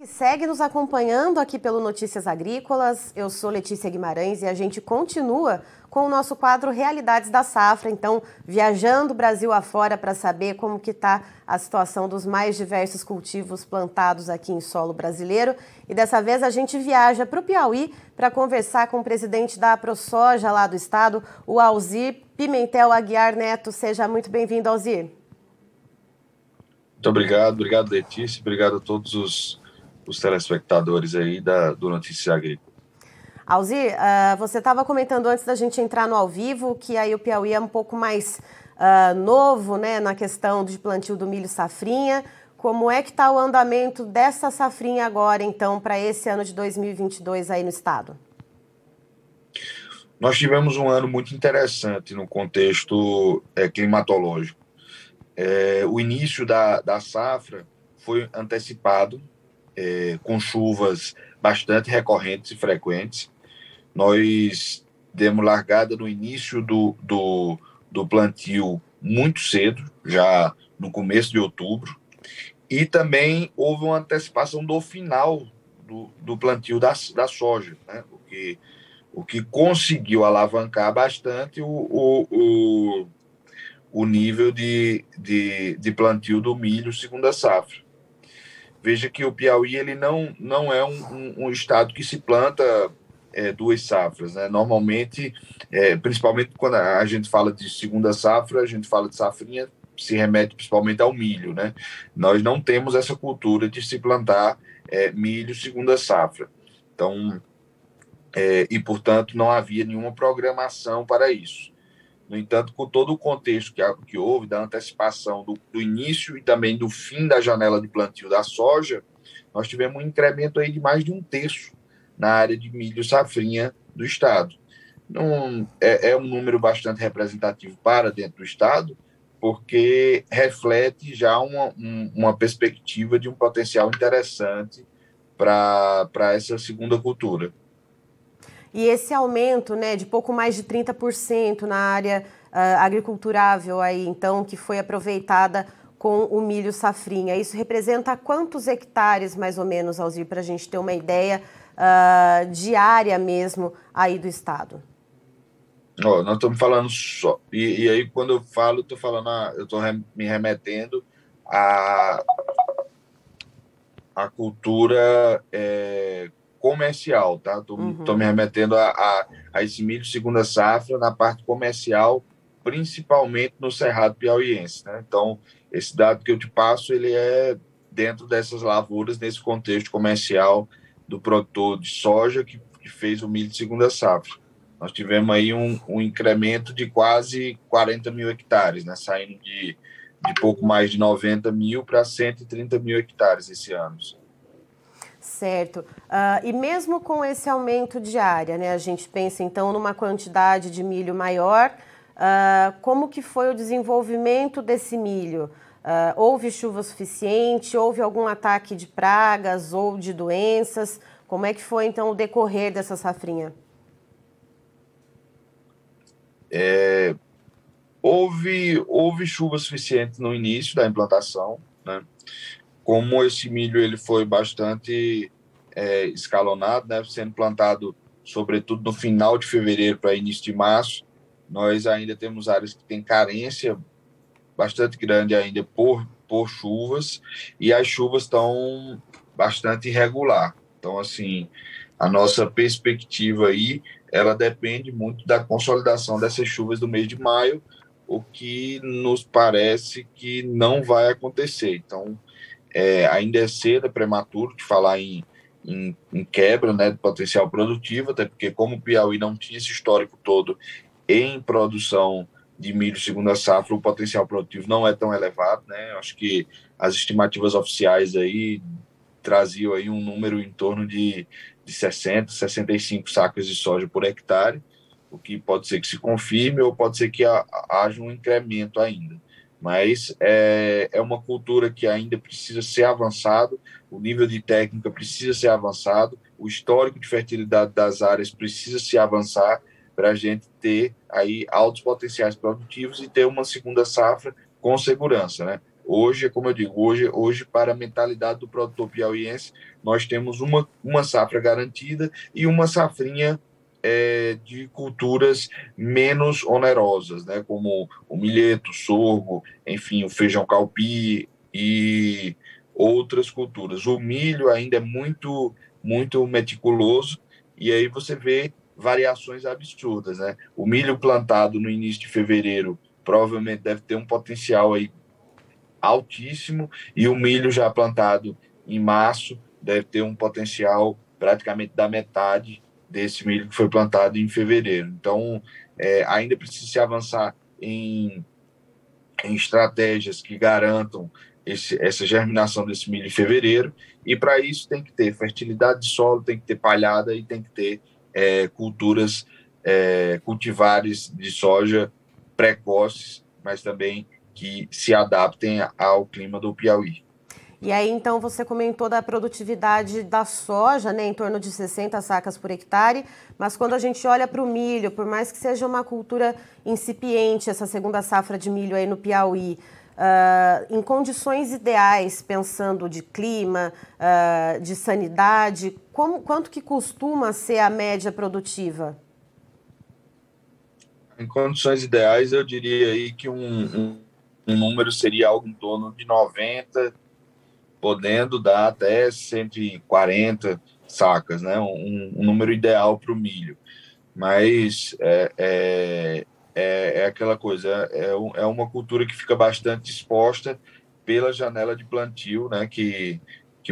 Segue nos acompanhando aqui pelo Notícias Agrícolas. Eu sou Letícia Guimarães e a gente continua com o nosso quadro Realidades da Safra. Então, viajando o Brasil afora para saber como que está a situação dos mais diversos cultivos plantados aqui em solo brasileiro. E dessa vez a gente viaja para o Piauí para conversar com o presidente da AproSoja lá do estado, o Alzir Pimentel Aguiar Neto. Seja muito bem-vindo, Alzir. Muito obrigado Letícia, obrigado a todos os telespectadores aí do Notícias Agrícolas. Alzir, você estava comentando antes da gente entrar no ao vivo que aí o Piauí é um pouco mais novo, né, na questão de plantio do milho safrinha. Como é que está o andamento dessa safrinha agora, então, para esse ano de 2022 aí no estado? Nós tivemos um ano muito interessante no contexto climatológico. O início da safra foi antecipado, com chuvas bastante recorrentes e frequentes. Nós demos largada no início do plantio muito cedo, já no começo de outubro, e também houve uma antecipação do final do plantio da soja, né? O que conseguiu alavancar bastante o nível de plantio do milho segunda safra. Veja que o Piauí ele não é um estado que se planta duas safras, né? Normalmente, principalmente quando a gente fala de segunda safra, a gente fala de safrinha, se remete principalmente ao milho, né? Nós não temos essa cultura de se plantar milho segunda safra. Então, e portanto não havia nenhuma programação para isso. No entanto, com todo o contexto que houve, da antecipação do início e também do fim da janela de plantio da soja, nós tivemos um incremento aí de mais de 1/3 na área de milho safrinha do estado. Não, é um número bastante representativo para dentro do estado, porque reflete já uma perspectiva de um potencial interessante para essa segunda cultura. E esse aumento, né, de pouco mais de 30% na área agriculturável aí, então, que foi aproveitada com o milho safrinha, isso representa quantos hectares, mais ou menos, Alzir, para a gente ter uma ideia de área mesmo aí do estado? Nós estamos falando só. E aí, quando eu falo, eu estou me remetendo à cultura comercial, tá? Estou me remetendo a esse milho segunda safra na parte comercial, principalmente no Cerrado Piauiense, né? Então, esse dado que eu te passo, ele é dentro dessas lavouras, nesse contexto comercial do produtor de soja que fez o milho de segunda safra. Nós tivemos aí um incremento de quase 40 mil hectares, né? Saindo de pouco mais de 90 mil para 130 mil hectares esse ano. Certo. E mesmo com esse aumento de área, né, a gente pensa então numa quantidade de milho maior, como que foi o desenvolvimento desse milho? Houve chuva suficiente? Houve algum ataque de pragas ou de doenças? Como é que foi então o decorrer dessa safrinha? Houve chuva suficiente no início da implantação, né? Como esse milho ele foi bastante escalonado, né, sendo plantado sobretudo no final de fevereiro para início de março, nós ainda temos áreas que têm carência bastante grande ainda por chuvas, e as chuvas estão bastante irregular. Então, assim, a nossa perspectiva aí, ela depende muito da consolidação dessas chuvas do mês de maio, o que nos parece que não vai acontecer. Então, ainda é cedo, é prematuro de falar em quebra, né, de potencial produtivo, até porque como o Piauí não tinha esse histórico todo em produção de milho segunda safra, o potencial produtivo não é tão elevado, né? Acho que as estimativas oficiais aí traziam aí um número em torno de 60, 65 sacas de soja por hectare, o que pode ser que se confirme ou pode ser que haja um incremento ainda. Mas é uma cultura que ainda precisa ser avançado, o nível de técnica precisa ser avançado, o histórico de fertilidade das áreas precisa se avançar para a gente ter aí altos potenciais produtivos e ter uma segunda safra com segurança, né? Hoje, como eu digo, hoje para a mentalidade do produtor piauiense, nós temos uma safra garantida e uma safrinha de culturas menos onerosas, né, como o milheto, o sorgo, enfim, o feijão calpi e outras culturas. O milho ainda é muito meticuloso e aí você vê variações absurdas, né? O milho plantado no início de fevereiro provavelmente deve ter um potencial aí altíssimo e o milho já plantado em março deve ter um potencial praticamente da metade desse milho que foi plantado em fevereiro. Então, ainda precisa se avançar em estratégias que garantam essa germinação desse milho em fevereiro, e para isso tem que ter fertilidade de solo, tem que ter palhada e tem que ter culturas, cultivares de soja precoces, mas também que se adaptem ao clima do Piauí. E aí, então, você comentou da produtividade da soja, né, em torno de 60 sacas por hectare, mas quando a gente olha para o milho, por mais que seja uma cultura incipiente, essa segunda safra de milho aí no Piauí, em condições ideais, pensando de clima, de sanidade, quanto que costuma ser a média produtiva? Em condições ideais, eu diria aí que um número seria algo em torno de 90, podendo dar até 140 sacas, né? Um número ideal para o milho. Mas é aquela coisa, é uma cultura que fica bastante exposta pela janela de plantio, né? Que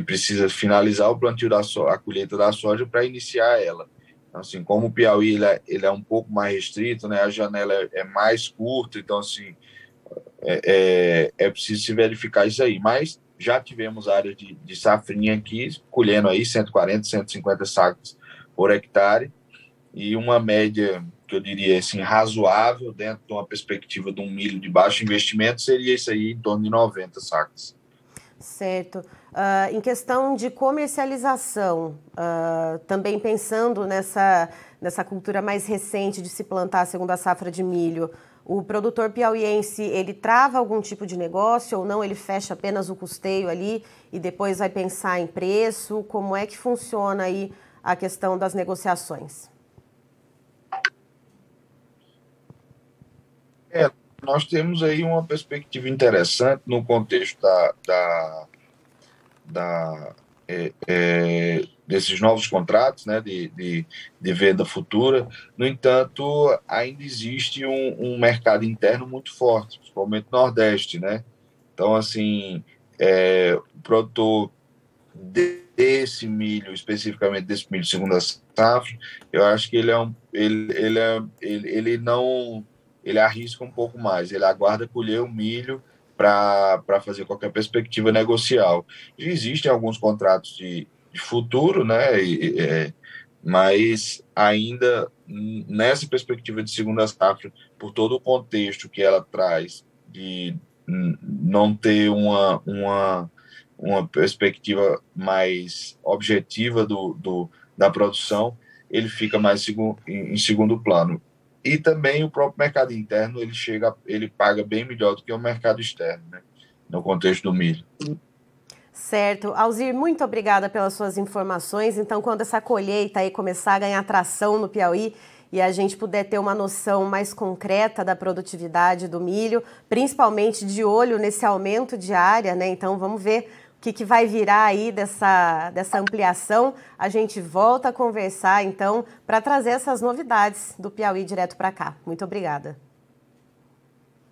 precisa finalizar o plantio a colheita da soja para iniciar ela. Então, assim, como o Piauí ele é um pouco mais restrito, né? A janela é mais curta, então assim é preciso se verificar isso aí. Mas já tivemos áreas de safrinha aqui, colhendo aí 140, 150 sacos por hectare, e uma média, que eu diria assim, razoável, dentro de uma perspectiva de um milho de baixo investimento, seria isso aí, em torno de 90 sacos. Certo. Em questão de comercialização, também pensando nessa cultura mais recente de se plantar a segunda safra de milho, o produtor piauiense, ele trava algum tipo de negócio ou não? Ele fecha apenas o custeio ali e depois vai pensar em preço? Como é que funciona aí a questão das negociações? Nós temos aí uma perspectiva interessante no contexto desses novos contratos, né, de venda futura. No entanto, ainda existe um mercado interno muito forte, principalmente no Nordeste, né? Então, assim, o produtor desse milho, especificamente desse milho segunda safra, eu acho que ele arrisca um pouco mais, ele aguarda colher o milho para fazer qualquer perspectiva negocial. Já existem alguns contratos de futuro, né? Mas ainda nessa perspectiva de segunda safra, por todo o contexto que ela traz de não ter uma perspectiva mais objetiva da produção, ele fica mais em segundo plano. E também o próprio mercado interno, ele paga bem melhor do que o mercado externo, né, no contexto do milho. Certo. Alzir, muito obrigada pelas suas informações. Então, quando essa colheita aí começar a ganhar tração no Piauí e a gente puder ter uma noção mais concreta da produtividade do milho, principalmente de olho nesse aumento de área, né? Então, vamos ver o que vai virar aí dessa ampliação. A gente volta a conversar, então, para trazer essas novidades do Piauí direto para cá. Muito obrigada.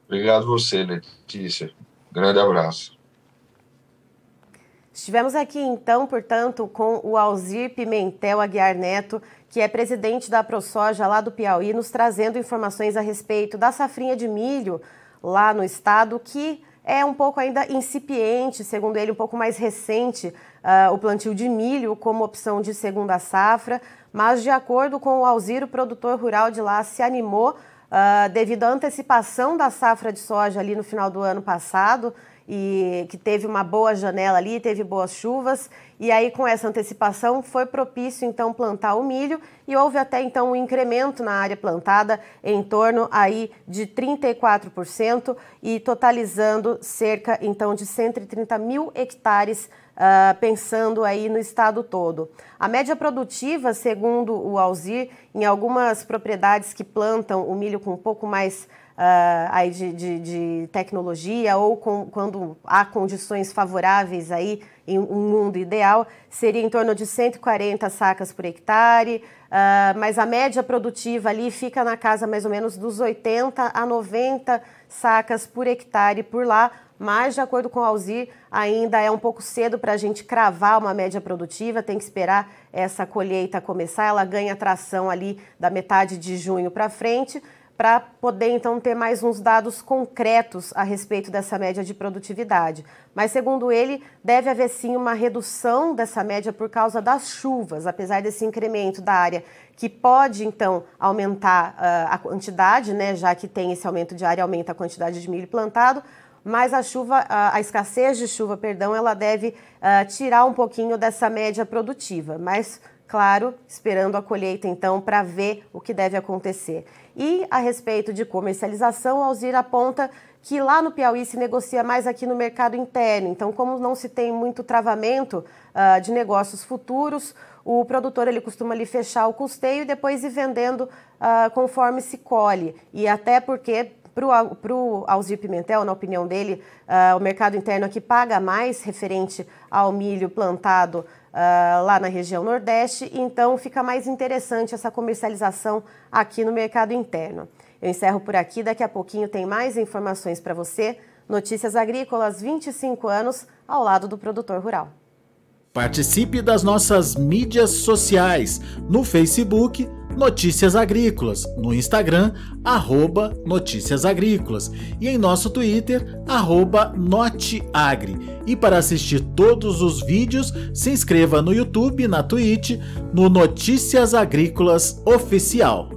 Obrigado você, Letícia. Grande abraço. Estivemos aqui, então, portanto, com o Alzir Pimentel Aguiar Neto, que é presidente da ProSoja lá do Piauí, nos trazendo informações a respeito da safrinha de milho lá no estado, que é um pouco ainda incipiente, segundo ele, um pouco mais recente, o plantio de milho como opção de segunda safra, mas de acordo com o Alzir, o produtor rural de lá se animou devido à antecipação da safra de soja ali no final do ano passado, e que teve uma boa janela ali, teve boas chuvas, e aí com essa antecipação foi propício então plantar o milho e houve até então um incremento na área plantada em torno aí de 34% e totalizando cerca então de 130 mil hectares, pensando aí no estado todo. A média produtiva, segundo o Alzir, em algumas propriedades que plantam o milho com um pouco mais aí de tecnologia ou quando há condições favoráveis aí em um mundo ideal, seria em torno de 140 sacas por hectare, mas a média produtiva ali fica na casa mais ou menos dos 80 a 90 sacas por hectare por lá, mas de acordo com o Alzir, ainda é um pouco cedo para a gente cravar uma média produtiva, tem que esperar essa colheita começar, ela ganha tração ali da metade de junho para frente, para poder, então, ter mais uns dados concretos a respeito dessa média de produtividade. Mas, segundo ele, deve haver, sim, uma redução dessa média por causa das chuvas, apesar desse incremento da área, que pode, então, aumentar a quantidade, né, já que tem esse aumento de área, aumenta a quantidade de milho plantado, mas a escassez de chuva, ela deve tirar um pouquinho dessa média produtiva, mas, claro, esperando a colheita, então, para ver o que deve acontecer. E a respeito de comercialização, o Alzir aponta que lá no Piauí se negocia mais aqui no mercado interno. Então, como não se tem muito travamento de negócios futuros, o produtor ele costuma ali fechar o custeio e depois ir vendendo conforme se colhe. E até porque para o Alzir Pimentel, na opinião dele, o mercado interno aqui paga mais referente ao milho plantado lá na região Nordeste, então fica mais interessante essa comercialização aqui no mercado interno. Eu encerro por aqui, daqui a pouquinho tem mais informações para você. Notícias Agrícolas, 25 anos ao lado do produtor rural. Participe das nossas mídias sociais, no Facebook, Notícias Agrícolas, no Instagram, @Notícias Agrícolas e em nosso Twitter, @Noteagri. E para assistir todos os vídeos, se inscreva no YouTube, na Twitch, no Notícias Agrícolas Oficial.